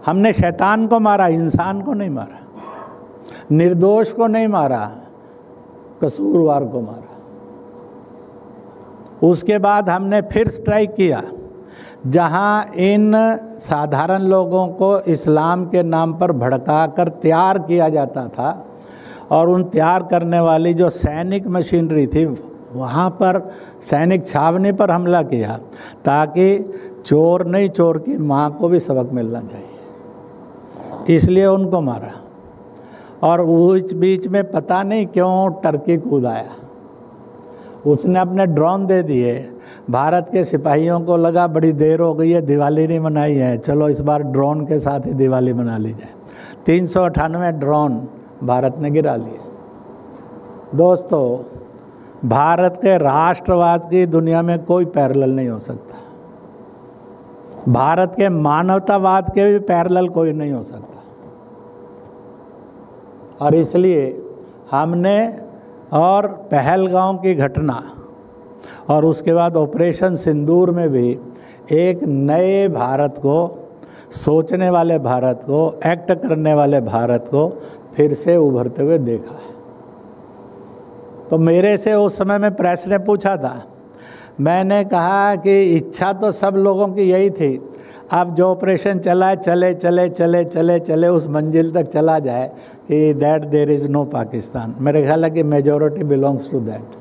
हमने शैतान को मारा, इंसान को नहीं मारा, निर्दोष को नहीं मारा, कसूरवार को मारा। उसके बाद हमने फिर स्ट्राइक किया जहां इन साधारण लोगों को इस्लाम के नाम पर भड़काकर तैयार किया जाता था, और उन तैयार करने वाली जो सैनिक मशीनरी थी वहाँ पर सैनिक छावनी पर हमला किया ताकि चोर नहीं, चोर की माँ को भी सबक मिलना चाहिए, इसलिए उनको मारा। और उस बीच में पता नहीं क्यों टर्की कूद आया, उसने अपने ड्रोन दे दिए। भारत के सिपाहियों को लगा बड़ी देर हो गई है, दिवाली नहीं मनाई है, चलो इस बार ड्रोन के साथ ही दिवाली मना ली जाए। 398 ड्रोन भारत ने गिरा लिए। दोस्तों, भारत के राष्ट्रवाद की दुनिया में कोई पैरेलल नहीं हो सकता, भारत के मानवतावाद के भी पैरेलल कोई नहीं हो सकता। और इसलिए हमने और पहलगांव की घटना और उसके बाद ऑपरेशन सिंदूर में भी एक नए भारत को, सोचने वाले भारत को, एक्ट करने वाले भारत को फिर से उभरते हुए देखा है। तो मेरे से उस समय में प्रेस ने पूछा था, मैंने कहा कि इच्छा तो सब लोगों की यही थी, अब जो ऑपरेशन चला है चले चले चले चले चले उस मंजिल तक चला जाए कि that there is no Pakistan. मेरे ख्याल है कि मेजॉरिटी बिलोंग्स टू दैट।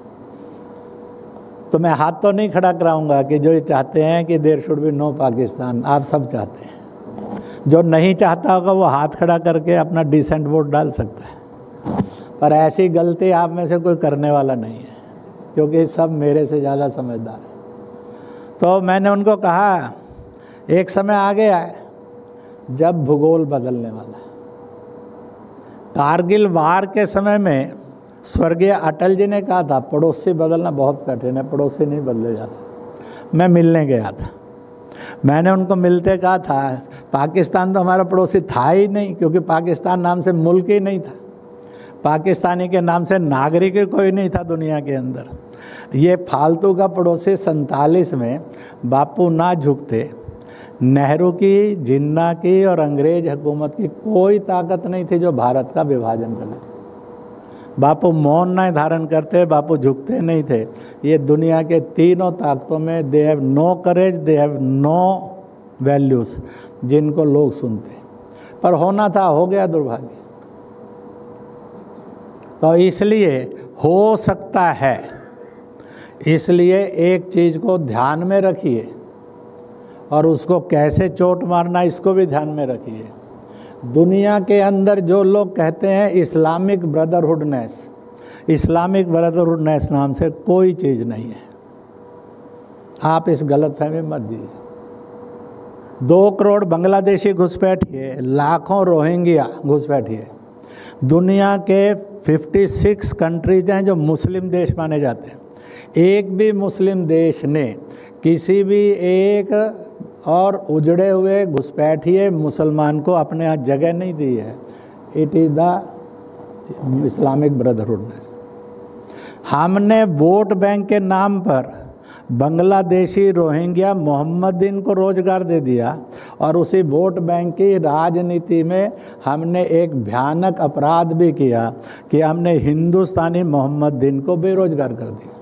तो मैं हाथ तो नहीं खड़ा कराऊंगा कि जो ये चाहते हैं कि there should be no Pakistan, आप सब चाहते हैं। जो नहीं चाहता होगा वो हाथ खड़ा करके अपना डिसेंट वोट डाल सकता है, पर ऐसी गलती आप में से कोई करने वाला नहीं है, क्योंकि सब मेरे से ज़्यादा समझदार है। तो मैंने उनको कहा एक समय आ गया है जब भूगोल बदलने वाला है। कारगिल वार के समय में स्वर्गीय अटल जी ने कहा था पड़ोसी बदलना बहुत कठिन है, पड़ोसी नहीं बदले जा सकते। मैं मिलने गया था, मैंने उनको मिलते कहा था पाकिस्तान तो हमारा पड़ोसी था ही नहीं, क्योंकि पाकिस्तान नाम से मुल्क ही नहीं था, पाकिस्तानी के नाम से नागरिक ही कोई नहीं था दुनिया के अंदर। ये फालतू का पड़ोसी 47 में बापू ना झुकते, नेहरू की, जिन्ना की और अंग्रेज हुकूमत की कोई ताकत नहीं थी जो भारत का विभाजन कर लेते। बापू मौन नहीं धारण करते, बापू झुकते नहीं थे। ये दुनिया के तीनों ताकतों में they have no courage, they have no values जिनको लोग सुनते, पर होना था, हो गया दुर्भाग्य। तो इसलिए हो सकता है, इसलिए एक चीज़ को ध्यान में रखिए और उसको कैसे चोट मारना इसको भी ध्यान में रखिए। दुनिया के अंदर जो लोग कहते हैं इस्लामिक ब्रदरहुडनेस, इस्लामिक ब्रदरहुडनेस नाम से कोई चीज़ नहीं है, आप इस गलतफहमी मत दीजिए। 2 करोड़ बांग्लादेशी घुसपैठिए, लाखों रोहिंग्या घुसपैठिए, दुनिया के 56 कंट्रीज हैं जो मुस्लिम देश माने जाते हैं, एक भी मुस्लिम देश ने किसी भी एक और उजड़े हुए घुसपैठिए मुसलमान को अपने यहाँ जगह नहीं दी है। It is the Islamic brotherhood. हमने वोट बैंक के नाम पर बांग्लादेशी रोहिंग्या मोहम्मदीन को रोजगार दे दिया, और उसी वोट बैंक की राजनीति में हमने एक भयानक अपराध भी किया कि हमने हिंदुस्तानी मोहम्मदीन को बेरोजगार कर दिया।